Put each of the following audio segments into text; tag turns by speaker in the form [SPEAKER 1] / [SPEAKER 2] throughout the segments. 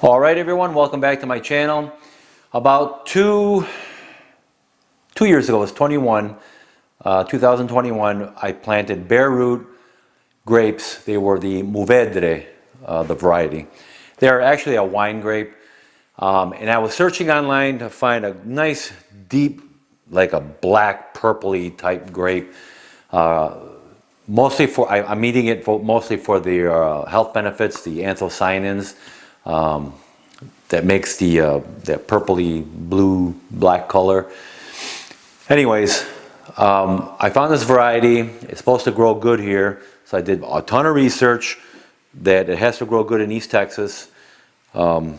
[SPEAKER 1] All right, everyone, welcome back to my channel. About two years ago, it was 2021, I planted bare root grapes. They were the Mourvedre, the variety. They're actually a wine grape. And I was searching online to find a nice, deep, like a black, purpley type grape. Mostly for, I'm eating it mostly for the health benefits, the anthocyanins. That makes that purpley blue black color. Anyways, I found this variety. It's supposed to grow good here, so I did a ton of research that it has to grow good in East Texas, and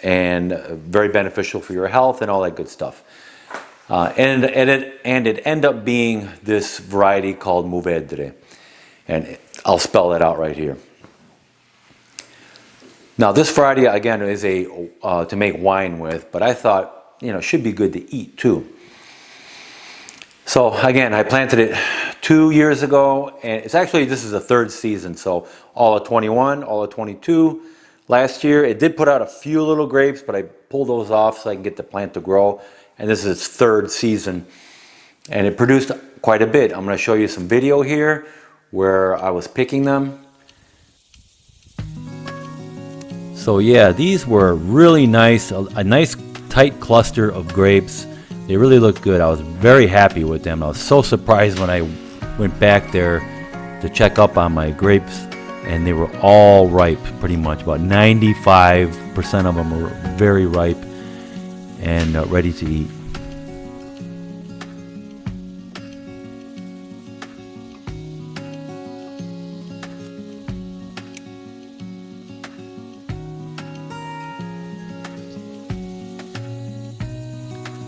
[SPEAKER 1] very beneficial for your health and all that good stuff. And it ended up being this variety called Mourvedre, and I'll spell that out right here. Now this variety again is to make wine with, but I thought, you know, it should be good to eat too. So again, I planted it 2 years ago, and it's actually, this is the third season. So all of 21, all of 22. Last year it did put out a few little grapes, but I pulled those off so I can get the plant to grow. And this is its third season, and it produced quite a bit. I'm going to show you some video here where I was picking them. So yeah, these were really nice, a nice tight cluster of grapes. They really looked good. I was very happy with them. I was so surprised when I went back there to check up on my grapes, and they were all ripe pretty much. About 95% of them were very ripe and ready to eat.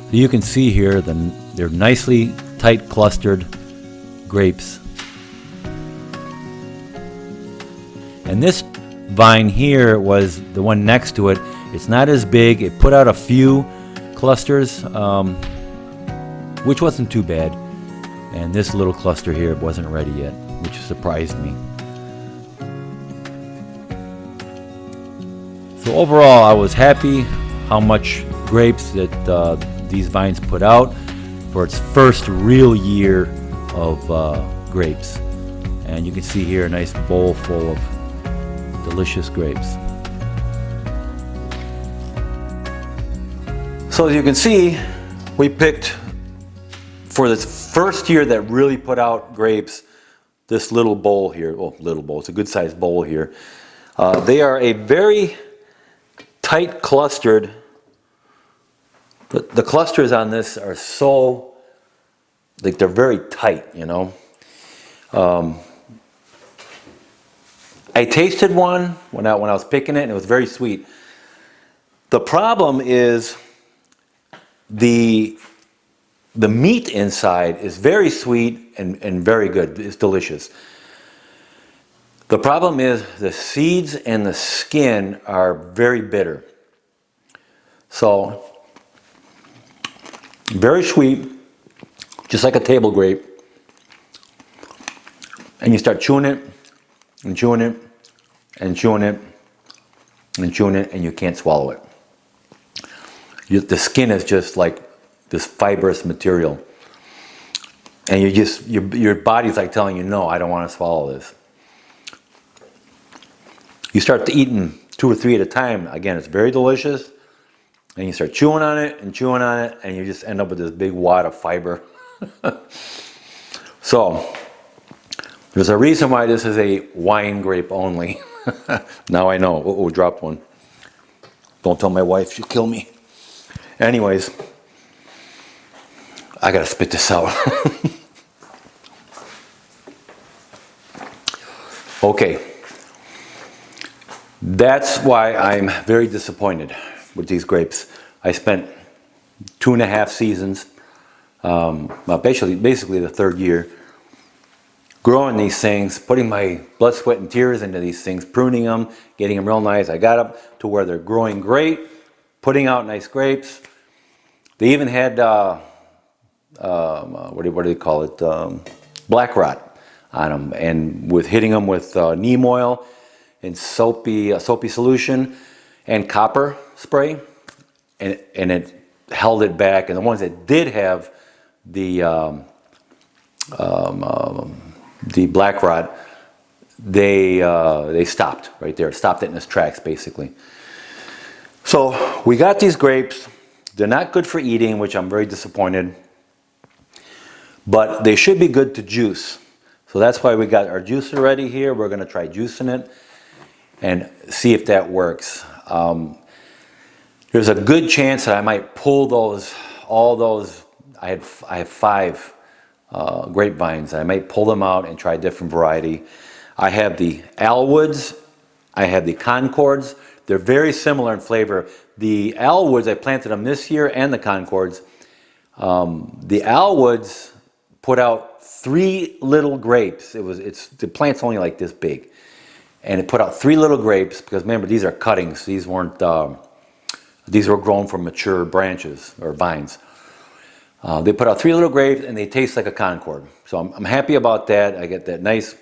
[SPEAKER 1] So you can see here they're nicely tight clustered grapes. And this vine here was the one next to it. It's not as big. It put out a few clusters, which wasn't too bad. And this little cluster here wasn't ready yet, which surprised me. So overall, I was happy how much grapes that these vines put out for its first real year of grapes. And you can see here a nice bowl full of delicious grapes. So as you can see, we picked, for this first year that really put out grapes, this little bowl here. Well, little bowl, it's a good sized bowl here. They are a very tight clustered. The clusters on this are so, like, they're very tight, you know. I tasted one when I was picking it, and it was very sweet. The problem is the meat inside is very sweet and very good. It's delicious. The problem is the seeds and the skin are very bitter. So very sweet, just like a table grape. And you start chewing it and chewing it and chewing it and chewing it, and you can't swallow it. The skin is just like this fibrous material, and your body's like telling you, no, I don't want to swallow this. You start eating 2 or 3 at a time. Again, it's very delicious. And you start chewing on it, and you just end up with this big wad of fiber. So, there's a reason why this is a wine grape only. Now I know. Oh, dropped one. Don't tell my wife, she'll kill me. Anyways, I gotta spit this out. Okay. That's why I'm very disappointed with these grapes. I spent 2.5 seasons, well, basically the third year, growing these things, putting my blood, sweat, and tears into these things, pruning them, getting them real nice. I got up to where they're growing great, putting out nice grapes. They even had, what do they call it, black rot on them, and hitting them with neem oil and soapy solution, and copper spray, and it held it back. And the ones that did have the black rot, they stopped right there, stopped it in its tracks basically. So we got these grapes. They're not good for eating, which I'm very disappointed, but they should be good to juice. So that's why we got our juicer ready here. We're going to try juicing it and see if that works. There's a good chance that I might pull all those. I have 5 grapevines. I might pull them out and try a different variety. I have the Alwoods. I have the Concords. They're very similar in flavor. The Alwoods, I planted them this year, and the Concords. The Alwoods put out 3 little grapes. The plant's only like this big, and it put out 3 little grapes because remember, these are cuttings. These weren't. These were grown from mature branches or vines. They put out 3 little grapes, and they taste like a Concord. So I'm happy about that. I get that nice,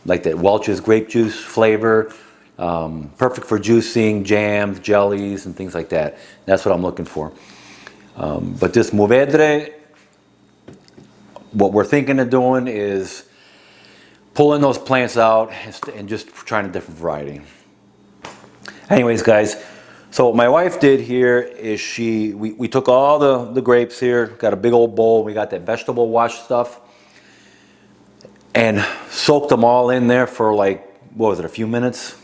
[SPEAKER 1] like that Welch's grape juice flavor. Perfect for juicing, jams, jellies, and things like that. That's what I'm looking for. But this Mourvedre, what we're thinking of doing is pulling those plants out and just trying a different variety. Anyways, guys, so what my wife did here is we took all the grapes here, got a big old bowl, we got that vegetable wash stuff, and soaked them all in there for like, what was it, a few minutes?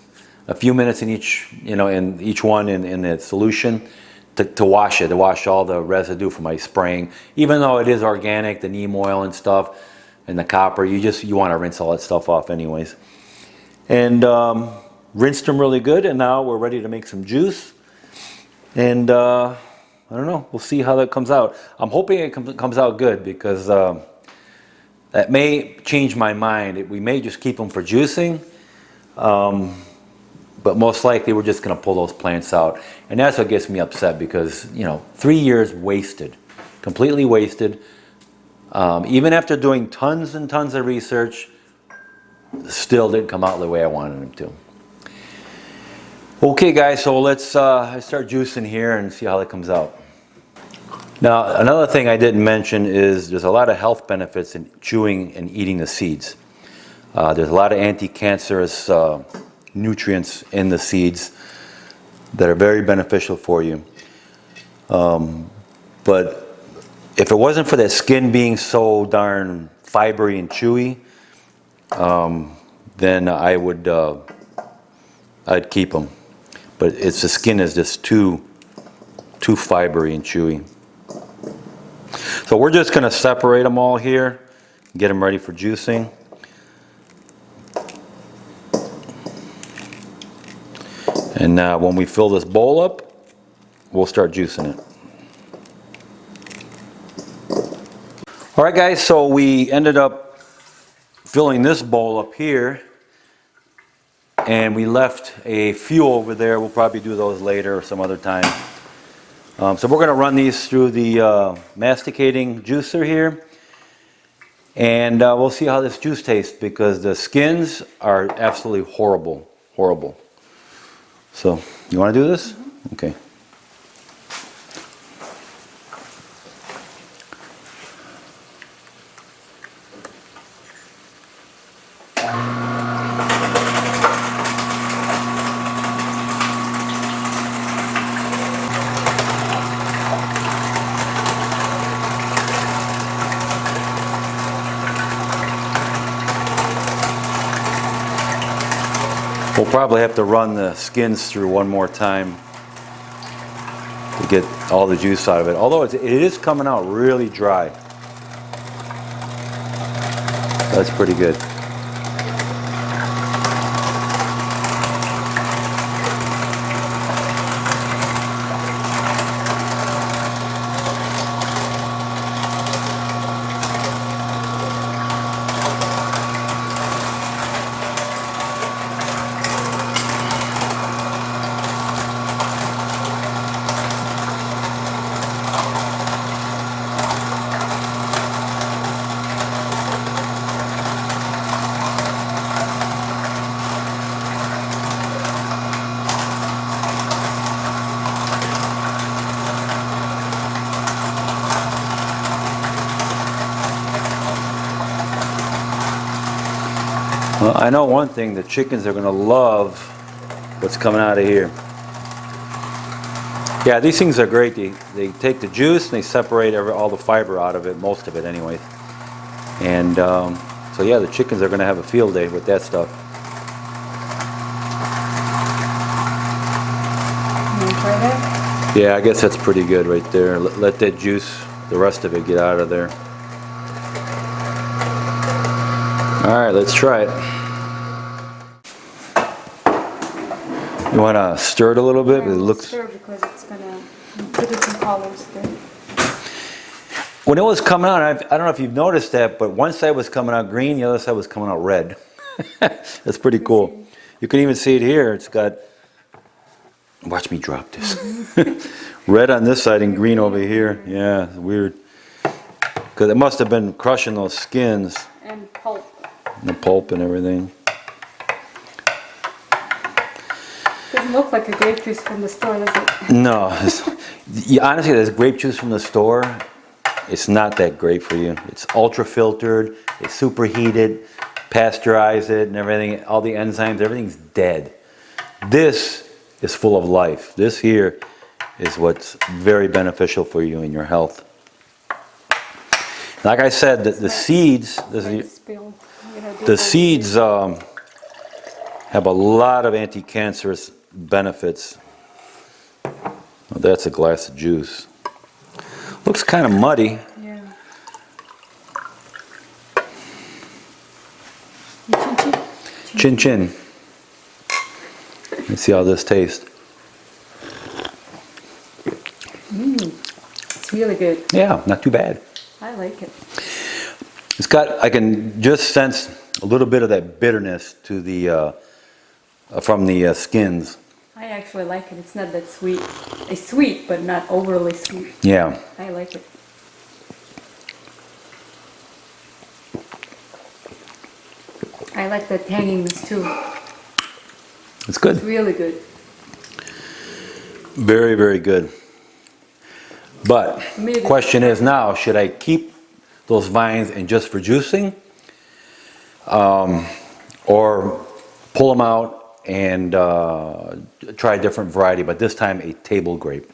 [SPEAKER 1] A few minutes in each, in each one in the solution to wash it, to wash all the residue from my spraying. Even though it is organic, the neem oil and stuff, and the copper, you want to rinse all that stuff off anyways. And rinsed them really good, and now we're ready to make some juice. And I don't know, we'll see how that comes out. I'm hoping it comes out good because that may change my mind. We may just keep them for juicing. But most likely we're just going to pull those plants out. And that's what gets me upset because, 3 years wasted, completely wasted. Even after doing tons and tons of research, still didn't come out the way I wanted them to. Okay guys, so let's start juicing here and see how it comes out. Now, another thing I didn't mention is there's a lot of health benefits in chewing and eating the seeds. There's a lot of anti-cancerous nutrients in the seeds that are very beneficial for you. But if it wasn't for that skin being so darn fibery and chewy, then I'd keep them. But the skin is just too fibery and chewy. So we're just going to separate them all here, get them ready for juicing. And now when we fill this bowl up, we'll start juicing it. All right guys, so we ended up filling this bowl up here, and we left a few over there. We'll probably do those later or some other time. So we're going to run these through the masticating juicer here, and we'll see how this juice tastes because the skins are absolutely horrible. So, you want to do this? Okay. We'll probably have to run the skins through one more time to get all the juice out of it. Although it is coming out really dry. That's pretty good. Well, I know one thing, the chickens are going to love what's coming out of here. Yeah, these things are great. They take the juice and they separate all the fiber out of it, most of it anyways. And so yeah, the chickens are going to have a field day with that stuff.
[SPEAKER 2] You want to try that?
[SPEAKER 1] Yeah, I guess that's pretty good right there. Let that juice, the rest of it, get out of there. All right, let's try it. You want to stir it a little bit?
[SPEAKER 2] Yeah,
[SPEAKER 1] It looks.
[SPEAKER 2] stir because it's gonna give it some colors there.
[SPEAKER 1] When it was coming out, I don't know if you've noticed that, but one side was coming out green, the other side was coming out red. That's pretty cool. You can even see it here. It's got. Watch me drop this. Red on this side and green over here. Yeah, weird. Because it must have been crushing those skins.
[SPEAKER 2] And pulp.
[SPEAKER 1] The pulp and everything.
[SPEAKER 2] Doesn't look like a grape juice from the store, does it?
[SPEAKER 1] No. Honestly, this grape juice from the store, it's not that great for you. It's ultra filtered, it's superheated, pasteurize it and everything. All the enzymes, everything's dead. This is full of life. This here is what's very beneficial for you and your health. Like I said, the seeds, the seeds have a lot of anti-cancerous benefits. Oh, that's a glass of juice. Looks kind of muddy.
[SPEAKER 2] Yeah.
[SPEAKER 1] Chin chin. Let's see how this tastes.
[SPEAKER 2] It's really good.
[SPEAKER 1] Yeah, not too bad.
[SPEAKER 2] I like it.
[SPEAKER 1] It's got, I can just sense a little bit of that bitterness to the, from the skins.
[SPEAKER 2] I actually like it. It's not that sweet. It's sweet, but not overly sweet.
[SPEAKER 1] Yeah.
[SPEAKER 2] I like it. I like the tanginess too.
[SPEAKER 1] It's good.
[SPEAKER 2] It's really good.
[SPEAKER 1] Very, very good. But the question is now, should I keep those vines and just for juicing? Or pull them out and try a different variety, but this time a table grape.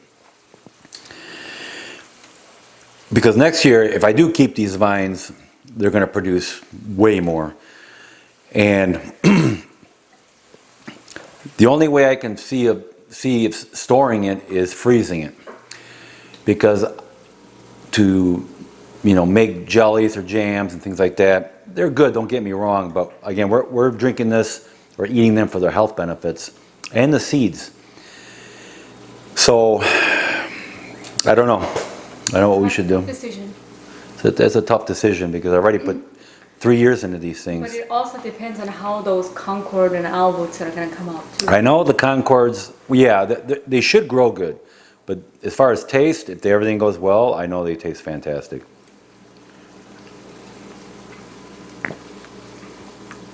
[SPEAKER 1] Because next year, if I do keep these vines, they're going to produce way more. And the only way I can see if storing it is freezing it. Because to, make jellies or jams and things like that, they're good, don't get me wrong, but again, we're drinking this or eating them for their health benefits and the seeds. So, I don't know. I don't know what we should do.
[SPEAKER 2] Decision.
[SPEAKER 1] So that's a tough decision because I already put 3 years into these things.
[SPEAKER 2] But it also depends on how those Concord and Alwoods are going to come out too.
[SPEAKER 1] I know the Concords, yeah, they should grow good. But as far as taste, if everything goes well, I know they taste fantastic.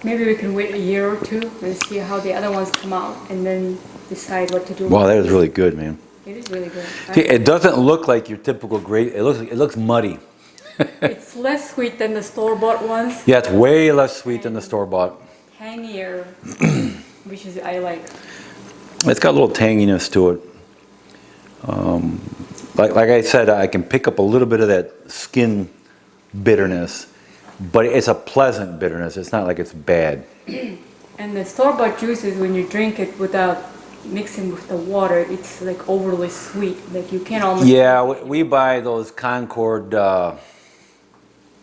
[SPEAKER 2] Maybe we can wait a year or two and see how the other ones come out and then decide what to do.
[SPEAKER 1] Wow, that is really good, man.
[SPEAKER 2] It is really good.
[SPEAKER 1] See, it doesn't look like your typical grape. It looks muddy.
[SPEAKER 2] It's less sweet than the store-bought ones.
[SPEAKER 1] Yeah, it's way less sweet than the store-bought.
[SPEAKER 2] Tangier, which is I like.
[SPEAKER 1] It's got a little tanginess to it. Like I said, I can pick up a little bit of that skin bitterness, but it's a pleasant bitterness. It's not like it's bad.
[SPEAKER 2] And the store-bought juices, when you drink it without mixing with the water, it's like overly sweet. Like you can almost...
[SPEAKER 1] Yeah, we buy those Concord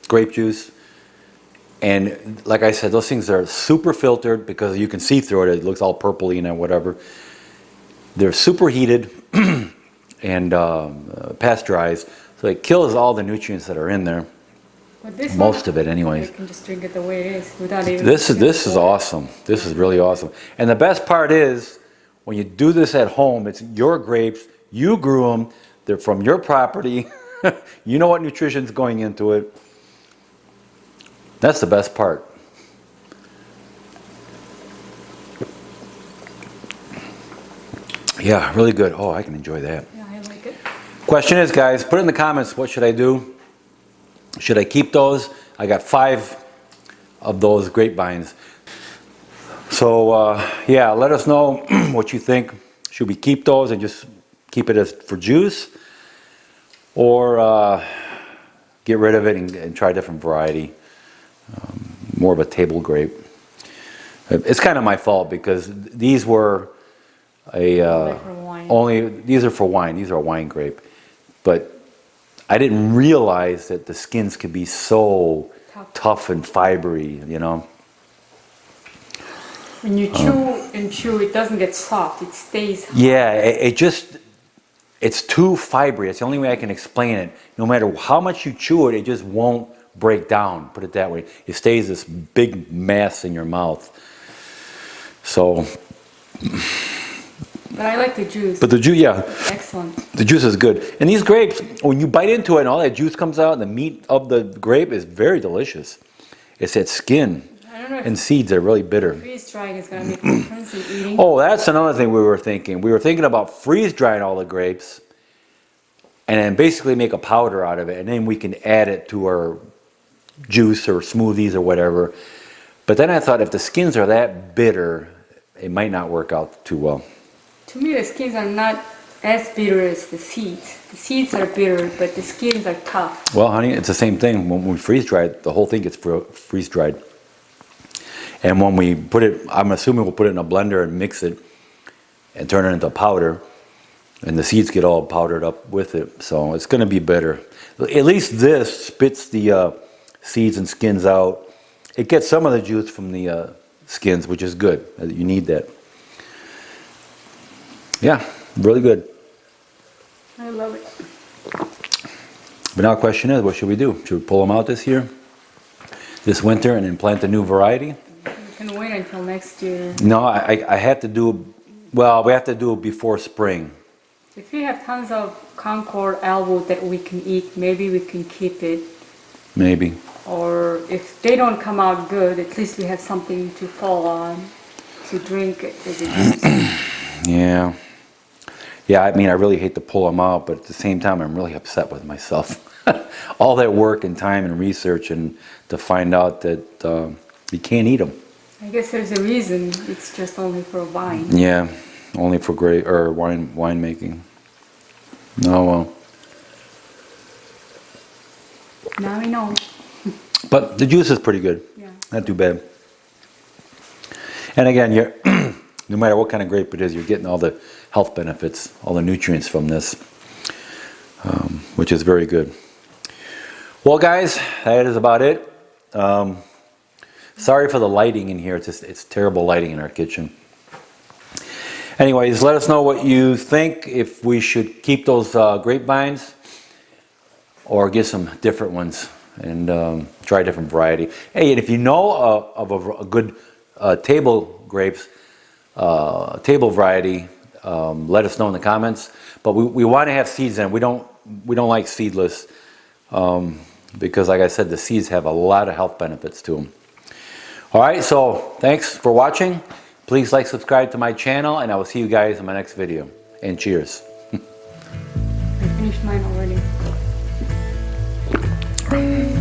[SPEAKER 1] grape juice. And like I said, those things are super filtered because you can see through it. It looks all purpley and whatever. They're super heated and pasteurized. So it kills all the nutrients that are in there.
[SPEAKER 2] But this
[SPEAKER 1] Most of it anyways.
[SPEAKER 2] You can just drink it the way it is without even...
[SPEAKER 1] This is awesome. This is really awesome. And the best part is, when you do this at home, it's your grapes, you grew them, they're from your property, you know what nutrition's going into it. That's the best part. Yeah, really good. Oh, I can enjoy that.
[SPEAKER 2] Yeah, I like it.
[SPEAKER 1] Question is, guys, put in the comments, what should I do? Should I keep those? I got 5 of those grapevines. So yeah, let us know what you think. Should we keep those and just keep it as for juice, or get rid of it and try a different variety, more of a table grape? It's kind of my fault because these were these are for wine. These are a wine grape, but I didn't realize that the skins could be so tough and fibery, you know.
[SPEAKER 2] When you chew and chew, it doesn't get soft. It stays hard.
[SPEAKER 1] Yeah, it's too fibery. It's the only way I can explain it. No matter how much you chew it, it just won't break down. Put it that way. It stays this big mass in your mouth. So.
[SPEAKER 2] But I like the juice.
[SPEAKER 1] But the juice, yeah.
[SPEAKER 2] Excellent.
[SPEAKER 1] The juice is good. And these grapes, when you bite into it and all that juice comes out, and the meat of the grape is very delicious. It's that skin and seeds are really bitter.
[SPEAKER 2] Freeze drying is going to make a difference in eating.
[SPEAKER 1] Oh, that's another thing we were thinking. We were thinking about freeze drying all the grapes and then basically make a powder out of it, and then we can add it to our juice or smoothies or whatever. But then I thought if the skins are that bitter, it might not work out too well.
[SPEAKER 2] To me, the skins are not as bitter as the seeds. The seeds are bitter, but the skins are tough.
[SPEAKER 1] Well, honey, it's the same thing. When we freeze dry it, the whole thing gets freeze dried. And when we put it, I'm assuming we'll put it in a blender and mix it and turn it into powder. And the seeds get all powdered up with it. So it's going to be better. At least this spits the seeds and skins out. It gets some of the juice from the skins, which is good. You need that. Yeah, really good.
[SPEAKER 2] I love it.
[SPEAKER 1] But now the question is, what should we do? Should we pull them out this year? This winter and then plant a new variety?
[SPEAKER 2] You can wait until next year.
[SPEAKER 1] No, I have to do, well, we have to do it before spring.
[SPEAKER 2] If we have tons of Concord elbow that we can eat, maybe we can keep it.
[SPEAKER 1] Maybe.
[SPEAKER 2] Or if they don't come out good, at least we have something to fall on to drink as a juice.
[SPEAKER 1] Yeah. Yeah, I mean, I really hate to pull them out, but at the same time, I'm really upset with myself. All that work and time and research and to find out that you can't eat them.
[SPEAKER 2] I guess there's a reason. It's just only for wine.
[SPEAKER 1] Yeah, only for grape or wine making. Oh well.
[SPEAKER 2] Now we know.
[SPEAKER 1] But the juice is pretty good.
[SPEAKER 2] Yeah.
[SPEAKER 1] Not too bad. And again, you're no matter what kind of grape it is, you're getting all the health benefits, all the nutrients from this, which is very good. Well, guys, that is about it. Sorry for the lighting in here. It's terrible lighting in our kitchen. Anyways, let us know what you think, if we should keep those grapevines or get some different ones and try a different variety. Hey, and if you know of a good table grapes, table variety, let us know in the comments. But we want to have seeds in it. We don't like seedless because, like I said, the seeds have a lot of health benefits to them. All right, so thanks for watching. Please like, subscribe to my channel, and I will see you guys in my next video. And cheers.
[SPEAKER 2] I finished mine already.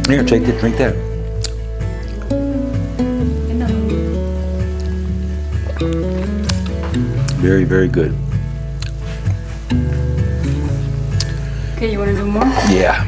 [SPEAKER 1] Here, take that, drink that. Very, very good.
[SPEAKER 2] Okay, you want to do more?
[SPEAKER 1] Yeah.